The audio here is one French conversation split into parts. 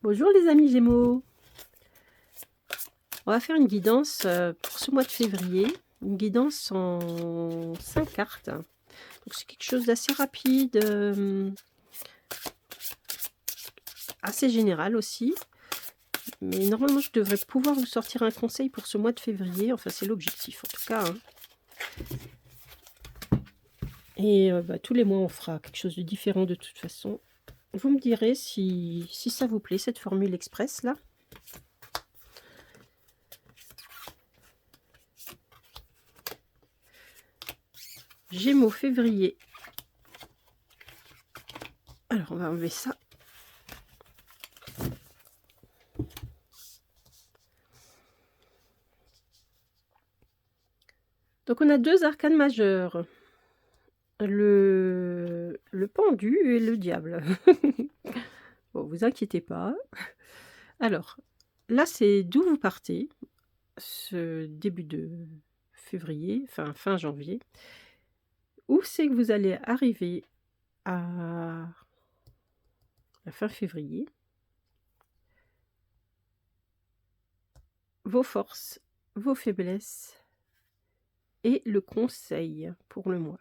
Bonjour les amis Gémeaux, on va faire une guidance pour ce mois de février, une guidance en 5 cartes. Donc c'est quelque chose d'assez rapide, assez général aussi. Mais normalement je devrais pouvoir vous sortir un conseil pour ce mois de février, enfin c'est l'objectif en tout cas. Et tous les mois on fera quelque chose de différent de toute façon. Vous me direz si ça vous plaît cette formule express là. Gémeaux février. Alors on va enlever ça. Donc on a deux arcanes majeurs, le pendu et le diable. Bon, vous inquiétez pas. Alors, là c'est d'où vous partez, ce début de février, fin janvier. Où c'est que vous allez arriver à la fin février. Vos forces, vos faiblesses et le conseil pour le mois.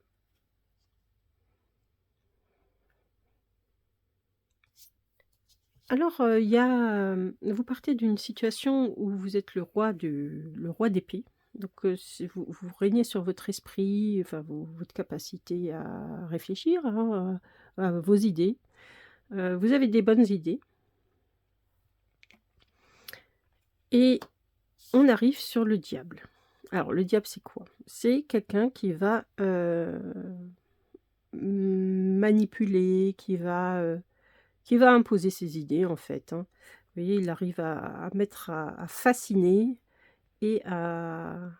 Alors, vous partez d'une situation où vous êtes le roi d'épée. Donc, vous régnez sur votre esprit, enfin votre capacité à réfléchir, hein, à vos idées. Vous avez des bonnes idées. Et on arrive sur le diable. Alors, le diable, c'est quoi? C'est quelqu'un qui va manipuler, qui va imposer ses idées, en fait, hein. Vous voyez, il arrive à fasciner et à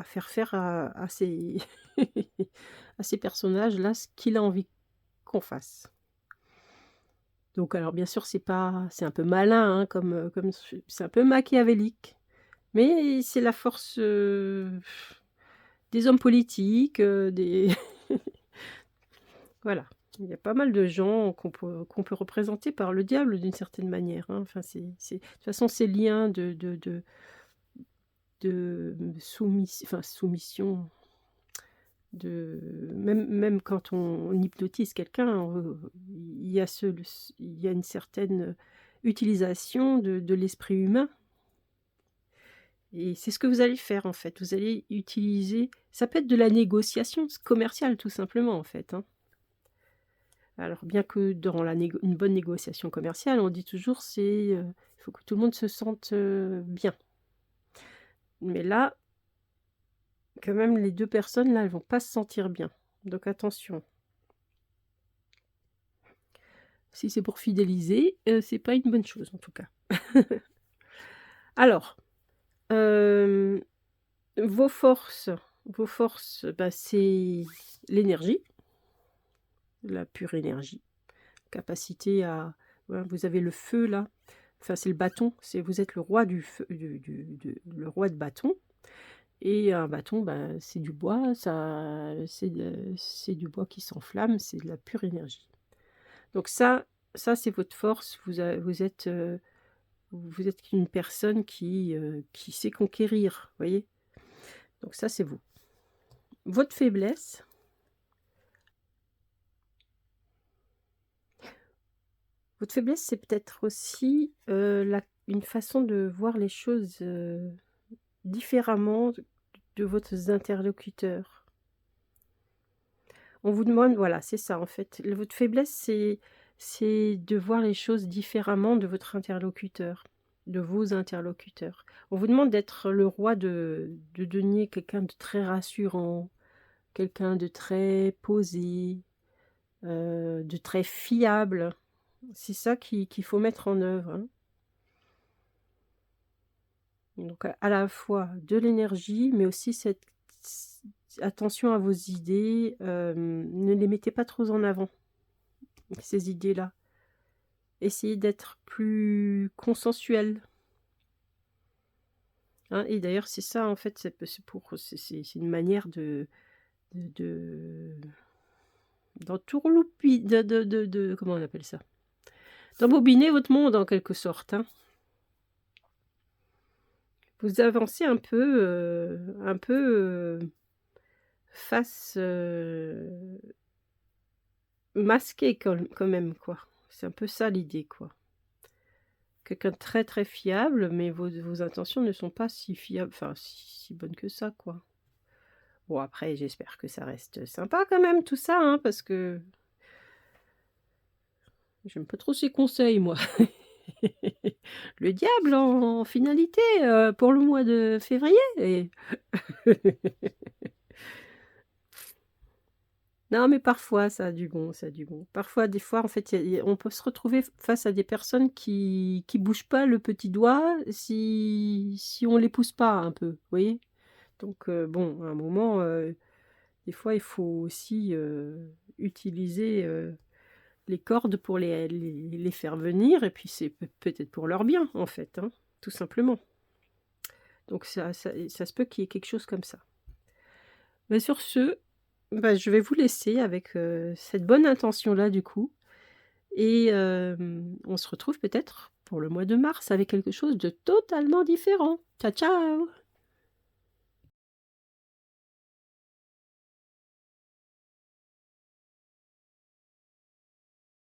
faire faire à ces à ces personnages-là ce qu'il a envie qu'on fasse. Donc alors bien sûr, c'est un peu malin, hein, comme c'est un peu machiavélique, mais c'est la force, des hommes politiques, des voilà. Il y a pas mal de gens qu'on peut représenter par le diable d'une certaine manière, hein. Enfin, de toute façon, ces liens soumission, même quand on hypnotise quelqu'un, il y a une certaine utilisation de l'esprit humain. Et c'est ce que vous allez faire, en fait. Vous allez utiliser ça peut être de la négociation commerciale, tout simplement, en fait, hein. Alors bien que dans une bonne négociation commerciale, on dit toujours il faut que tout le monde se sente, bien. Mais là, quand même, les 2 personnes, là, elles vont pas se sentir bien. Donc attention. Si c'est pour fidéliser, c'est pas une bonne chose, en tout cas. Alors, hem, vos forces, c'est l'énergie, la pure énergie. Capacité à voilà, vous avez le feu là, enfin c'est le bâton, vous êtes le roi du feu le roi de bâton et un bâton, c'est du bois, c'est du bois qui s'enflamme, c'est de la pure énergie. Donc ça c'est votre force, vous êtes une personne qui sait conquérir, vous voyez? Donc ça c'est vous. Votre faiblesse c'est peut-être aussi, une façon de voir les choses, différemment de votre interlocuteurs. On vous demande voilà, c'est ça en fait. Votre faiblesse, c'est de voir les choses différemment de votre interlocuteur, de vos interlocuteurs. On vous demande d'être le roi de denier, quelqu'un de très rassurant, quelqu'un de très posé, de très fiable. C'est ça qu'il faut mettre en œuvre, hein. Donc à la fois de l'énergie, mais aussi attention à vos idées, ne les mettez pas trop en avant, ces idées-là. Essayez d'être plus consensuel, hein, et d'ailleurs c'est ça en fait, c'est une manière de d'entourlouper, comment on appelle ça? d'embobiner votre monde en quelque sorte, hein. Vous avancez un peu, face, masqué quand même, quoi. C'est un peu ça l'idée, quoi. Quelqu'un de très, très fiable, mais vos intentions ne sont pas si fiables, enfin si bonnes que ça, quoi. Bon après j'espère que ça reste sympa quand même tout ça, hein, parce que j'aime pas trop ces conseils moi. Le diable en finalité, pour le mois de février et non mais parfois ça a du bon, ça a du bon. Parfois, des fois, en fait, il y a on peut se retrouver face à des personnes qui bougent pas le petit doigt si on les pousse pas un peu, vous voyez? Donc bon, à un moment, des fois, il faut aussi, utiliser, les cordes pour les faire venir et puis c'est peut-être pour leur bien, en fait, hein, tout simplement. Donc ça se peut qu'il y ait quelque chose comme ça. Mais sur ce, bah, je vais vous laisser avec, cette bonne intention-là, du coup et on se retrouve peut-être pour le mois de mars avec quelque chose de totalement différent. Ciao, ciao!